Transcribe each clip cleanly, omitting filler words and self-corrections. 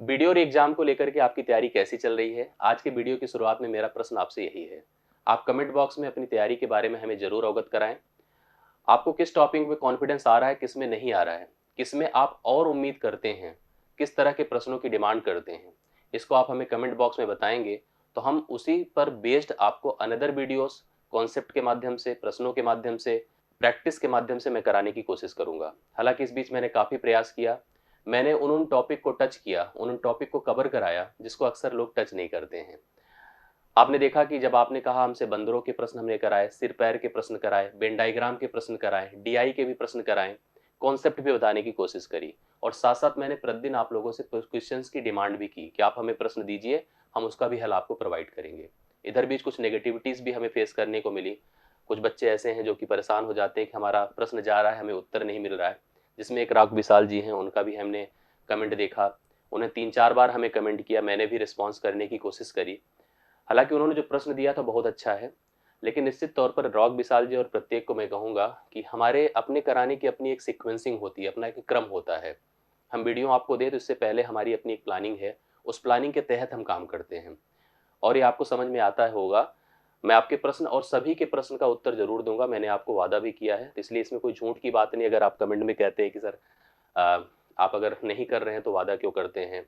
Video और exam को लेकर के आपकी तैयारी कैसी चल रही है? आज के वीडियो की शुरुआत में मेरा प्रश्न आपसे यही है। आप कमेंट बॉक्स में अपनी तैयारी के बारे में हमें ज़रूर अवगत कराएं। आपको किस टॉपिक में कॉन्फिडेंस आ रहा है, किस में नहीं आ रहा है, किस में आप और उम्मीद करते हैं, किस तरह के प्रश्नों की डिमांड करते हैं, इसको आप हमें कमेंट बॉक्स में बताएंगे तो हम उसी पर बेस्ड आपको अनदर वीडियोस कॉन्सेप्ट के माध्यम से, प्रश्नों के माध्यम से, प्रैक्टिस के माध्यम से मैं कराने की कोशिश करूंगा। हालांकि इस बीच मैंने काफ़ी प्रयास किया, मैंने उन टॉपिक को टच किया, उन टॉपिक को कवर कराया जिसको अक्सर लोग टच नहीं करते हैं। आपने देखा कि जब आपने कहा हमसे बंदरों के प्रश्न हमने कराए, सिर पैर के प्रश्न कराए, वेन डायग्राम के प्रश्न कराए, डीआई के भी प्रश्न कराए, कॉन्सेप्ट भी बताने की कोशिश करी और साथ साथ मैंने प्रतिदिन आप लोगों से क्वेश्चंस की डिमांड भी की कि आप हमें प्रश्न दीजिए, हम उसका भी हल आपको प्रोवाइड करेंगे। इधर बीच कुछ नेगेटिविटीज़ भी हमें फेस करने को मिली। कुछ बच्चे ऐसे हैं जो कि परेशान हो जाते हैं कि हमारा प्रश्न जा रहा है, हमें उत्तर नहीं मिल रहा है, जिसमें एक राग विशाल जी हैं, उनका भी हमने कमेंट देखा। उन्हें 3-4 बार हमें कमेंट किया, मैंने भी रिस्पॉन्स करने की कोशिश करी। हालांकि उन्होंने जो प्रश्न दिया था बहुत अच्छा है, लेकिन निश्चित तौर पर रॉक विशाल जी और प्रत्येक को मैं कहूँगा कि हमारे अपने कराने की अपनी एक सीक्वेंसिंग होती है, अपना एक क्रम होता है। हम वीडियो आपको दें तो इससे पहले हमारी अपनी एक प्लानिंग है, उस प्लानिंग के तहत हम काम करते हैं और ये आपको समझ में आता होगा। मैं आपके प्रश्न और सभी के प्रश्न का उत्तर जरूर दूंगा, मैंने आपको वादा भी किया है, इसलिए इसमें कोई झूठ की बात नहीं। अगर आप कमेंट में कहते हैं कि सर आप अगर नहीं कर रहे हैं तो वादा क्यों करते हैं,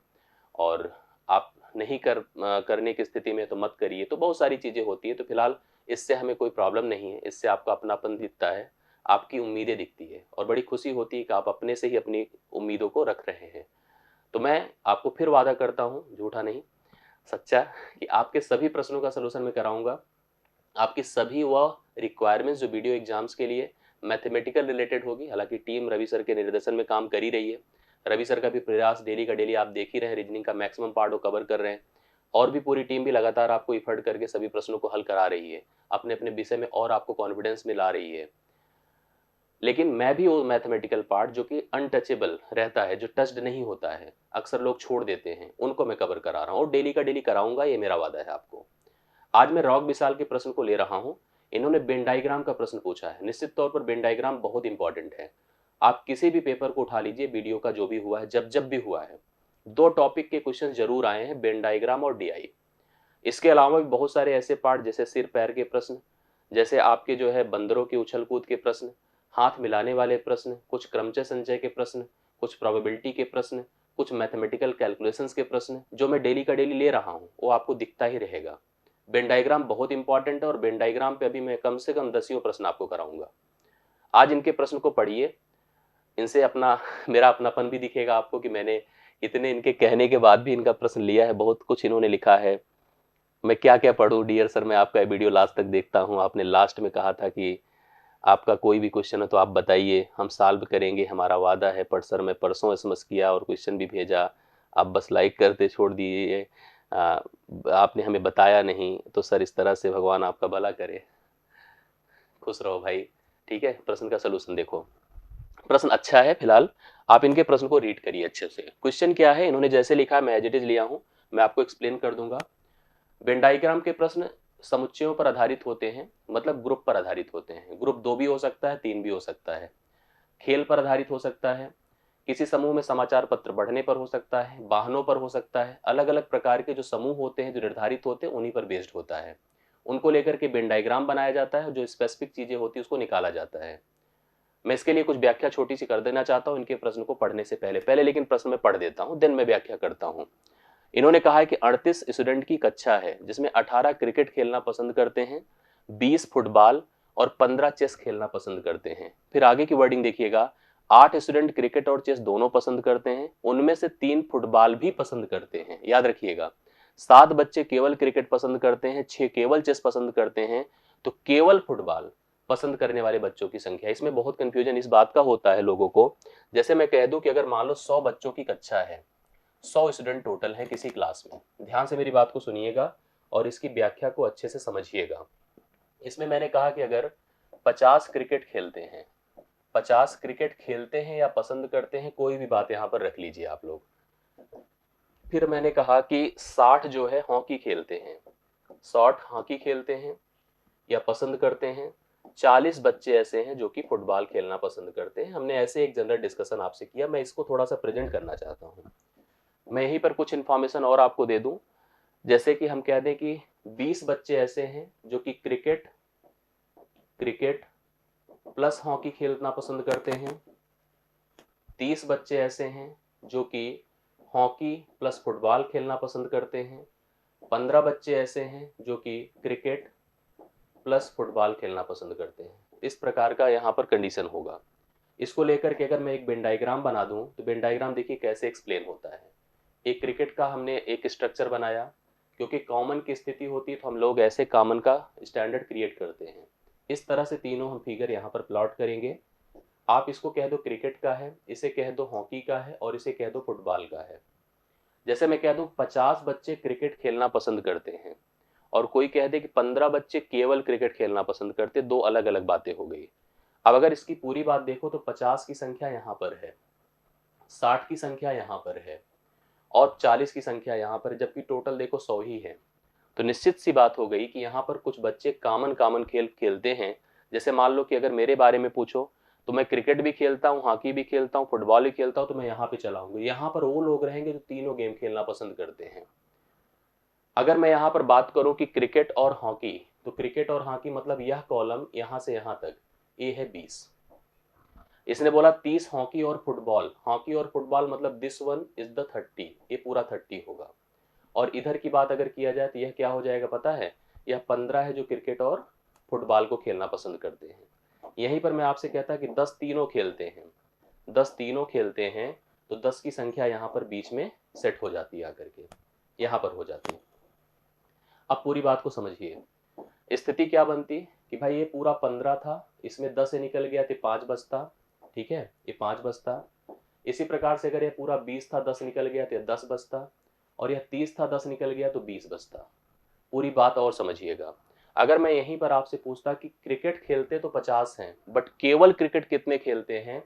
और आप नहीं करने की स्थिति में तो मत करिए, तो बहुत सारी चीज़ें होती है। तो फिलहाल इससे हमें कोई प्रॉब्लम नहीं है, इससे आपका अपनापन दिखता है, आपकी उम्मीदें दिखती है और बड़ी खुशी होती है कि आप अपने से ही अपनी उम्मीदों को रख रहे हैं। तो मैं आपको फिर वादा करता हूँ, झूठा नहीं सच्चा, कि आपके सभी प्रश्नों का सलूशन मैं कराऊंगा। आपकी सभी वह रिक्वायरमेंट्स जो वीडियो एग्जाम्स के लिए मैथमेटिकल रिलेटेड होगी, हालांकि टीम रवि सर के निर्देशन में काम कर ही रही है। रवि सर का भी प्रयास डेली का डेली आप देख ही रहे हैं, रीजनिंग का मैक्सिमम पार्ट वो कवर कर रहे हैं और भी पूरी टीम भी लगातार आपको इफर्ट करके सभी प्रश्नों को हल करा रही है, अपने अपने विषय में और आपको कॉन्फिडेंस में ला रही है। लेकिन मैं भी वो मैथमेटिकल पार्ट जो कि अनटचेबल रहता है, जो टच्ड नहीं होता है, अक्सर लोग छोड़ देते हैं, उनको मैं कवर करा रहा हूँ और डेली का डेली कराऊंगा, ये मेरा वादा है आपको। आज मैं रॉक विशाल के प्रश्न को ले रहा हूं। इन्होंने बेन डायग्राम का प्रश्न पूछा है। निश्चित तौर पर बेन डायग्राम बहुत इंपॉर्टेंट है। आप किसी भी पेपर को उठा लीजिए, वीडियो का जो भी हुआ है, जब जब भी हुआ है, दो टॉपिक के क्वेश्चन जरूर आए हैं, बेन डायग्राम और डीआई। इसके अलावा भी बहुत सारे ऐसे पार्ट जैसे सिर पैर के प्रश्न, जैसे आपके जो है बंदरों के उछल कूद के प्रश्न, हाथ मिलाने वाले प्रश्न, कुछ क्रमचय संचय के प्रश्न, कुछ प्रोबेबिलिटी के प्रश्न, कुछ मैथमेटिकल कैलकुलेशंस के प्रश्न, जो मैं डेली का डेली ले रहा हूँ वो आपको दिखता ही रहेगा। वेन डायग्राम बहुत इंपॉर्टेंट है और वेन डायग्राम पे अभी मैं कम से कम 10 प्रश्न आपको कराऊंगा। आज इनके प्रश्न को पढ़िए, इनसे अपना मेरा अपनापन भी दिखेगा आपको कि मैंने इतने इनके कहने के बाद भी इनका प्रश्न लिया है। बहुत कुछ इन्होंने लिखा है, मैं क्या क्या पढूं। डियर सर, मैं आपका वीडियो लास्ट तक देखता हूं, आपने लास्ट में कहा था कि आपका कोई भी क्वेश्चन है तो आप बताइए, हम सॉल्व करेंगे, हमारा वादा है। पर सर मैं परसों एसएमएस किया और क्वेश्चन भी भेजा, आप बस लाइक करते छोड़ दिए, आपने हमें बताया नहीं। तो सर इस तरह से भगवान आपका भला करे, खुश रहो भाई। ठीक है, प्रश्न का सलूशन देखो, प्रश्न अच्छा है। फिलहाल आप इनके प्रश्न को रीड करिए अच्छे से। क्वेश्चन क्या है, इन्होंने जैसे लिखा है मैं एज इट इज लिया हूं, मैं आपको एक्सप्लेन कर दूंगा। वेन डायग्राम के प्रश्न समुच्चयों पर आधारित होते हैं, मतलब ग्रुप पर आधारित होते हैं। ग्रुप 2 भी हो सकता है, 3 भी हो सकता है। खेल पर आधारित हो सकता है, किसी समूह में समाचार पत्र पढ़ने पर हो सकता है, वाहनों पर हो सकता है। अलग अलग प्रकार के जो समूह होते हैं, जो निर्धारित होते हैं, उन्हीं पर बेस्ड होता है। उनको लेकर के वेन डायग्राम बनाया जाता है, जो स्पेसिफिक चीजें होती है उसको निकाला जाता है। मैं इसके लिए कुछ व्याख्या छोटी सी कर देना चाहता हूं इनके प्रश्न को पढ़ने से पहले पहले लेकिन प्रश्न में पढ़ देता हूं, देन मैं व्याख्या करता हूं। इन्होंने कहा है कि 38 स्टूडेंट की कक्षा है जिसमें 18 क्रिकेट खेलना पसंद करते हैं, 20 फुटबॉल और 15 चेस खेलना पसंद करते हैं। फिर आगे की वर्डिंग देखिएगा, 8 स्टूडेंट क्रिकेट और चेस दोनों पसंद करते हैं, उनमें से 3 फुटबॉल भी पसंद करते हैं। याद रखिएगा, 7 बच्चे केवल क्रिकेट पसंद करते हैं, 6 केवल चेस पसंद करते हैं, तो केवल फुटबॉल पसंद करने वाले बच्चों की संख्या। इसमें बहुत कंफ्यूजन इस बात का होता है लोगों को। जैसे मैं कह दूं कि अगर मान लो 100 बच्चों की कक्षा है, 100 स्टूडेंट टोटल है किसी क्लास में, ध्यान से मेरी बात को सुनिएगा और इसकी व्याख्या को अच्छे से समझिएगा। इसमें मैंने कहा कि अगर 50 क्रिकेट खेलते हैं, 50 क्रिकेट खेलते हैं या पसंद करते हैं, कोई भी बात यहां पर रख लीजिए आप लोग। फिर मैंने कहा कि 60 जो है हॉकी खेलते हैं, 60 हॉकी खेलते हैं या पसंद करते हैं, 40 बच्चे ऐसे हैं जो कि फुटबॉल खेलना पसंद करते हैं। हमने ऐसे एक जनरल डिस्कशन आपसे किया, मैं इसको थोड़ा सा प्रेजेंट करना चाहता हूँ। मैं यहीं पर कुछ इन्फॉर्मेशन और आपको दे दूं, जैसे कि हम कह दें कि 20 बच्चे ऐसे हैं जो कि क्रिकेट प्लस हॉकी खेलना पसंद करते हैं। 30 बच्चे ऐसे हैं जो कि हॉकी प्लस फुटबॉल खेलना पसंद करते हैं। 15 बच्चे ऐसे हैं जो कि क्रिकेट प्लस फुटबॉल खेलना पसंद करते हैं। इस प्रकार का यहाँ पर कंडीशन होगा। इसको लेकर के अगर मैं एक वेन डायग्राम बना दूं तो वेन डायग्राम देखिए कैसे एक्सप्लेन होता है। एक क्रिकेट का हमने एक स्ट्रक्चर बनाया, क्योंकि कॉमन की स्थिति होती है तो हम लोग ऐसे कॉमन का स्टैंडर्ड क्रिएट करते हैं। इस तरह से तीनों हम फिगर यहाँ पर प्लॉट करेंगे। आप इसको कह दो क्रिकेट का है, इसे कह दो हॉकी का है और इसे कह दो फुटबॉल का है। जैसे मैं कह दूं 50 बच्चे क्रिकेट खेलना पसंद करते हैं और कोई कह दे कि 15 बच्चे केवल क्रिकेट खेलना पसंद करते, दो अलग अलग बातें हो गई। अब अगर इसकी पूरी बात देखो तो 50 की संख्या यहाँ पर है, 60 की संख्या यहाँ पर है और 40 की संख्या यहाँ पर, जबकि टोटल देखो 100 ही है। तो निश्चित सी बात हो गई कि यहाँ पर कुछ बच्चे कॉमन खेल खेलते हैं। जैसे मान लो कि अगर मेरे बारे में पूछो तो मैं क्रिकेट भी खेलता हूँ, हॉकी भी खेलता हूँ, फुटबॉल भी खेलता हूँ, तो मैं यहाँ पे चला हूँ। यहाँ पर वो लोग रहेंगे जो तीनों गेम खेलना पसंद करते हैं। अगर मैं यहाँ पर बात करूँ कि क्रिकेट और हॉकी, तो क्रिकेट और हॉकी मतलब यह कॉलम यहाँ से यहाँ तक ये है 20। इसने बोला 30 हॉकी और फुटबॉल, हॉकी और फुटबॉल मतलब दिस वन इज द 30, ये पूरा 30 होगा। और इधर की बात अगर किया जाए तो यह क्या हो जाएगा पता है, यह 15 है जो क्रिकेट और फुटबॉल को खेलना पसंद करते हैं। यहीं पर मैं आपसे कहता कि 10 तीनों खेलते हैं, 10 तीनों खेलते हैं, तो 10 की संख्या यहाँ पर बीच में सेट हो जाती है, आकर के यहाँ पर हो जाती है। अब पूरी बात को समझिए, स्थिति क्या बनती कि भाई ये पूरा 15 था, इसमें 10 से निकल गया तो 5 बचता, ठीक है, ये 5 बचता। इसी प्रकार से अगर ये पूरा 20 था, 10 निकल गया तो ये 10 बचता, और यह 30 था, 10 निकल गया तो 20 बचता। पूरी बात और समझिएगा। अगर मैं यहीं पर आपसे पूछता कि क्रिकेट खेलते तो 50 हैं, बट केवल क्रिकेट कितने खेलते हैं,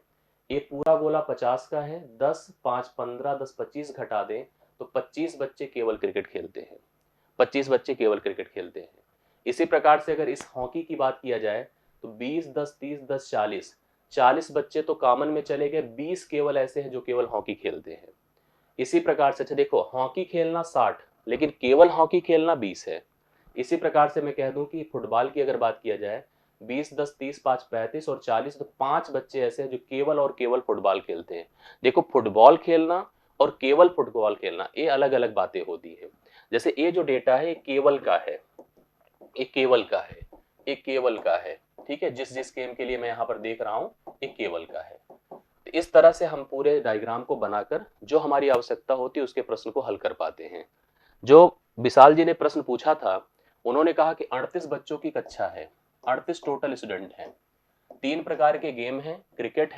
ये पूरा गोला 50 का है, 10 5 15 10 25 घटा दें तो 25 बच्चे केवल क्रिकेट खेलते हैं, 25 बच्चे केवल क्रिकेट खेलते हैं। इसी प्रकार से अगर इस हॉकी की बात किया जाए तो 20 10 30 10 40 बच्चे तो कॉमन में चले गए, 20 केवल ऐसे हैं जो केवल हॉकी खेलते हैं। इसी प्रकार से अच्छा देखो, हॉकी खेलना 60 लेकिन केवल हॉकी खेलना 20 है। इसी प्रकार से मैं कह दूं कि फुटबॉल की अगर बात किया जाए 20 10 30 5 35 और 40, तो 5 बच्चे ऐसे हैं जो केवल और केवल फुटबॉल खेलते हैं। देखो फुटबॉल खेलना और केवल फुटबॉल खेलना ये अलग अलग बातें होती है। जैसे ये जो डेटा है ये केवल का है, ये केवल का है, ये केवल का है, ठीक है, जिस जिस गेम के लिए मैं यहाँ पर देख रहा हूँ ये केवल का है। तो इस तरह से हम पूरे डायग्राम को बनाकर जो हमारी आवश्यकता होती है उसके प्रश्न को हल कर पाते हैं। जो विशाल जी ने प्रश्न पूछा था, उन्होंने कहा कि 38 बच्चों की कक्षा है, 38 टोटल स्टूडेंट हैं, 3 प्रकार के गेम हैं, क्रिकेट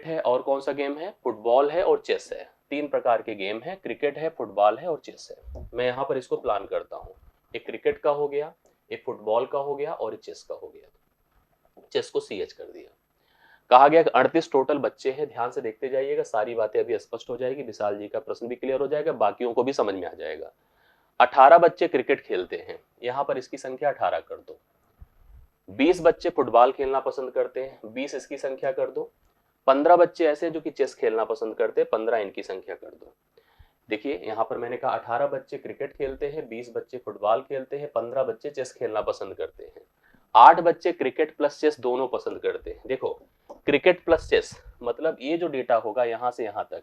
है और कौन सा गेम है, फुटबॉल है और चेस है। 3 प्रकार के गेम है, क्रिकेट है, फुटबॉल है और चेस है। मैं यहाँ पर इसको प्लान करता हूँ, एक क्रिकेट का हो गया, एक फुटबॉल का हो गया और एक चेस का हो गया। चेस को CH कर दिया। कहा गया कि 38 टोटल बच्चे हैं। ध्यान से देखते जाइएगा, सारी बातें अभी स्पष्ट हो जाएगी, विशाल जी का प्रश्न भी क्लियर हो जाएगा, बाकियों को भी समझ में आ जाएगा। 18 बच्चे क्रिकेट खेलते हैं, यहां पर इसकी संख्या 18 कर दो। 20 बच्चे फुटबॉल खेलना पसंद करते हैं, 20 इसकी संख्या कर दो। 15 बच्चे ऐसे जो कि चेस खेलना पसंद करते हैं, 15 इनकी संख्या कर दो। देखिए यहां पर मैंने कहा 18 बच्चे क्रिकेट खेलते हैं, 20 बच्चे फुटबॉल खेलते हैं, 15 बच्चे चेस खेलना पसंद करते हैं, 8 बच्चे क्रिकेट प्लस चेस दोनों पसंद करते हैं। देखो क्रिकेट प्लस चेस मतलब ये जो डेटा होगा यहां से यहां तक,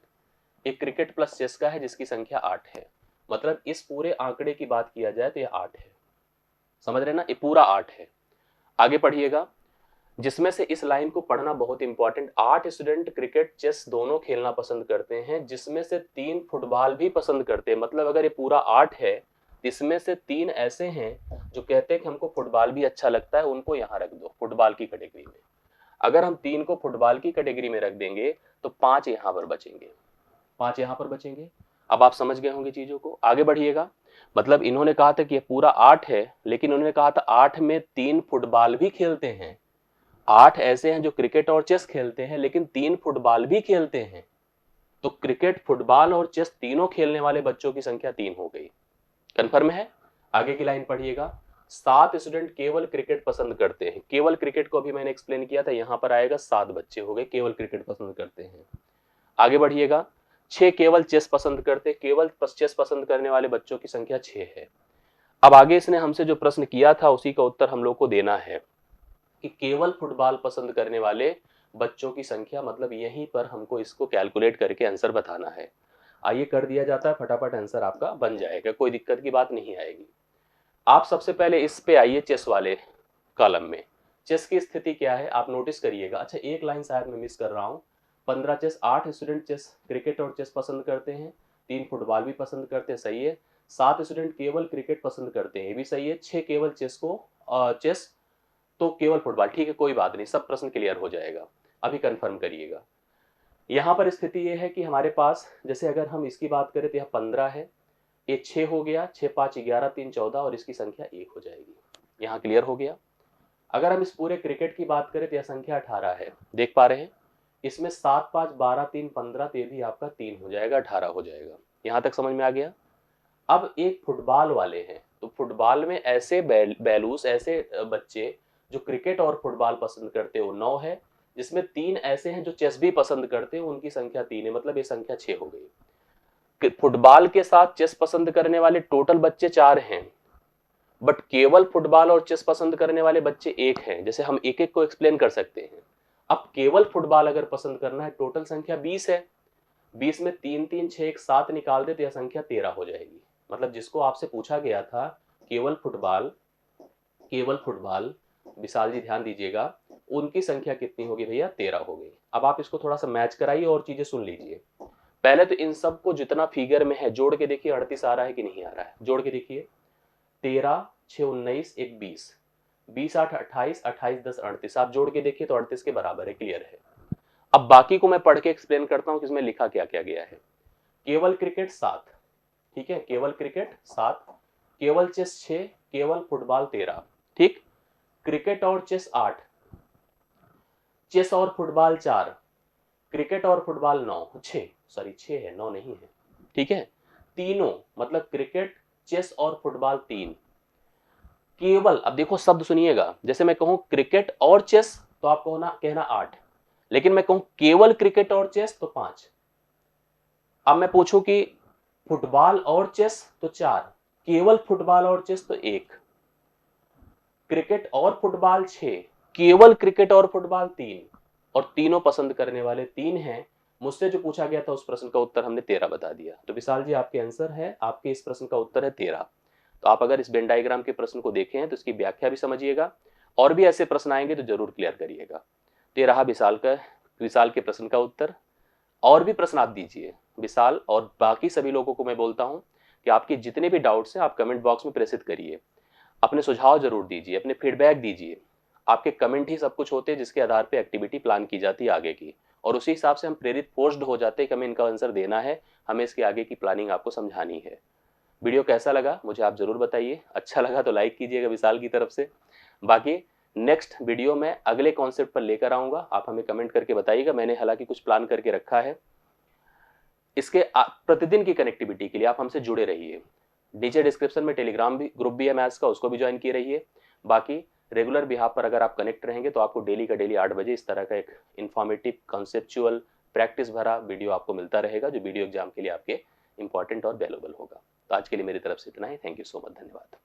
एक क्रिकेट प्लस चेस का है जिसकी संख्या 8 है। मतलब इस पूरे आंकड़े की बात किया जाए तो ये 8 है, समझ रहे ना, ये पूरा 8 है। आगे पढ़िएगा, जिसमें से इस लाइन को पढ़ना बहुत इंपॉर्टेंट, 8 स्टूडेंट क्रिकेट चेस दोनों खेलना पसंद करते हैं, जिसमें से 3 फुटबॉल भी पसंद करते हैं। मतलब अगर ये पूरा 8 है, इसमें से 3 ऐसे हैं जो कहते हैं कि हमको फुटबॉल भी अच्छा लगता है, उनको यहाँ रख दो फुटबॉल की कैटेगरी में। अगर हम 3 को फुटबॉल की कैटेगरी में रख देंगे तो 5 यहाँ पर बचेंगे, 5 यहाँ पर बचेंगे। अब आप समझ गए होंगे चीजों को, आगे बढ़िएगा। मतलब इन्होंने कहा था कि ये पूरा 8 है, लेकिन उन्होंने कहा था 8 में 3 फुटबॉल भी खेलते हैं। 8 ऐसे हैं जो क्रिकेट और चेस खेलते हैं लेकिन 3 फुटबॉल भी खेलते हैं। तो क्रिकेट फुटबॉल और चेस तीनों खेलने वाले बच्चों की संख्या 3 हो गई। कंफर्म है? आगे की लाइन पढ़िएगा, 7 स्टूडेंट केवल क्रिकेट पसंद करते हैं। केवल क्रिकेट को अभी मैंने एक्सप्लेन किया था, यहां पर आएगा 7 बच्चे हो गए केवल क्रिकेट पसंद करते हैं। आगे बढ़िएगा, 6 केवल चेस पसंद करते, केवल चेस पसंद करने वाले बच्चों की संख्या 6 है। अब आगे इसने हमसे जो प्रश्न किया था उसी का उत्तर हम लोग को देना है कि केवल फुटबॉल पसंद करने वाले बच्चों की संख्या, मतलब यहीं पर हमको इसको कैलकुलेट करके आंसर बताना है। आइए कर दिया जाता है, फटाफट आंसर आपका बन जाएगा, कोई दिक्कत की बात नहीं आएगी। आप सबसे पहले इस पे आइए, चेस वाले कॉलम में चेस की स्थिति क्या है आप नोटिस करिएगा। अच्छा, एक लाइन शायद मैं मिस कर रहा हूँ। 15 चेस, 8 स्टूडेंट चेस क्रिकेट और चेस पसंद करते हैं, 3 फुटबॉल भी पसंद करते हैं, सही है। 7 स्टूडेंट केवल क्रिकेट पसंद करते हैं, ये भी सही है। 6 केवल चेस को चेस तो केवल फुटबॉल, ठीक है, कोई बात नहीं, सब प्रश्न क्लियर हो जाएगा। अभी कंफर्म करिएगा। यहाँ पर स्थिति ये है कि हमारे पास, जैसे अगर हम इसकी बात करें तो यह 15 है, ये 6 हो गया, 6 5 11 3 14 और इसकी संख्या 1 हो जाएगी। यहाँ क्लियर हो गया। अगर हम इस पूरे क्रिकेट की बात करें तो यह संख्या 18 है, देख पा रहे हैं। इसमें 7 5 12 3 15 तो ये भी आपका 3 हो जाएगा, 18 हो जाएगा। यहाँ तक समझ में आ गया। अब एक फुटबॉल वाले हैं, तो फुटबॉल में ऐसे बैलूस, ऐसे बच्चे जो क्रिकेट और फुटबॉल पसंद करते हो 9 है, जिसमें 3 ऐसे हैं जो चेस भी पसंद करते हैं, उनकी संख्या 3 है, मतलब ये संख्या 6 हो गई। फुटबॉल के साथ चेस पसंद करने वाले टोटल बच्चे 4 हैं, बट केवल फुटबॉल और चेस पसंद करने वाले बच्चे 1 हैं। जैसे हम एक एक को एक्सप्लेन कर सकते हैं। अब केवल फुटबॉल अगर पसंद करना है, टोटल संख्या 20 है, 20 में 3 3 6 1 7 निकाल दे तो यह संख्या 13 हो जाएगी। मतलब जिसको आपसे पूछा गया था केवल फुटबॉल, केवल फुटबॉल, विशाल जी ध्यान दीजिएगा, उनकी संख्या कितनी होगी भैया, 13 हो गई। अब आप इसको थोड़ा सा मैच कराइए और चीजें सुन लीजिए। पहले तो इन सबको जितना फिगर में है जोड़ के देखिए, 38 आ रहा है कि नहीं आ रहा है, जोड़ के देखिए। 13 6 19 1 20, 20 8 28, 28 10 38, आप जोड़ के देखिए तो 38 के बराबर है, क्लियर है। अब बाकी को मैं पढ़ के एक्सप्लेन करता हूं कि इसमें लिखा क्या क्या गया है। केवल क्रिकेट 7, ठीक है, केवल क्रिकेट 7, केवल चेस 6, केवल फुटबॉल 13, ठीक। क्रिकेट और चेस 8, चेस और फुटबॉल 4, क्रिकेट और फुटबॉल 9, 6 सॉरी 6 है, 9 नहीं है, ठीक है। तीनों मतलब क्रिकेट चेस और फुटबॉल 3, केवल, अब देखो शब्द सुनिएगा, जैसे मैं कहूं क्रिकेट और चेस तो आपको कहना 8, लेकिन मैं कहूं केवल क्रिकेट और चेस तो 5। अब मैं पूछूं कि फुटबॉल और चेस तो 4, केवल फुटबॉल और चेस तो 1, क्रिकेट और फुटबॉल 6, केवल क्रिकेट और फुटबॉल 3, और तीनों पसंद करने वाले 3 हैं। मुझसे जो पूछा गया था उस प्रश्न का उत्तर हमने 13 बता दिया। तो विशाल जी आपके आंसर है, आपके इस प्रश्न का उत्तर है 13। तो आप अगर इस वेन डायग्राम के प्रश्न को देखें हैं तो इसकी व्याख्या भी समझिएगा, और भी ऐसे प्रश्न आएंगे तो जरूर क्लियर करिएगा। तो ये रहा विशाल के प्रश्न का उत्तर। और भी प्रश्न आप दीजिए विशाल, और बाकी सभी लोगों को मैं बोलता हूं कि आपके जितने भी डाउट्स हैं आप कमेंट बॉक्स में प्रेषित करिए, अपने सुझाव जरूर दीजिए, अपने फीडबैक दीजिए। आपके कमेंट ही सब कुछ होते हैं जिसके आधार पे एक्टिविटी प्लान की जाती है आगे की, और उसी हिसाब से हम प्रेरित पोस्ट हो जाते हैं कि हमें इनका आंसर देना है, हमें इसके आगे की प्लानिंग आपको समझानी है। वीडियो कैसा लगा मुझे आप जरूर बताइए, अच्छा लगा तो लाइक कीजिएगा विशाल की तरफ से। बाकी नेक्स्ट वीडियो में अगले कॉन्सेप्ट पर लेकर आऊंगा, आप हमें कमेंट करके बताइएगा। मैंने हालांकि कुछ प्लान करके रखा है। इसके प्रतिदिन की कनेक्टिविटी के लिए आप हमसे जुड़े रहिए। नीचे डिस्क्रिप्शन में टेलीग्राम भी ग्रुप भी है मैथ्स का, उसको भी ज्वाइन किए रहिए। बाकी रेगुलर बिहाफ पर अगर आप कनेक्ट रहेंगे तो आपको डेली का डेली 8 बजे इस तरह का एक इन्फॉर्मेटिव कॉन्सेप्चुअल प्रैक्टिस भरा वीडियो आपको मिलता रहेगा, जो वीडियो एग्जाम के लिए आपके इंपॉर्टेंट और वैल्यूएबल होगा। तो आज के लिए मेरी तरफ से इतना ही। थैंक यू सो मच, धन्यवाद।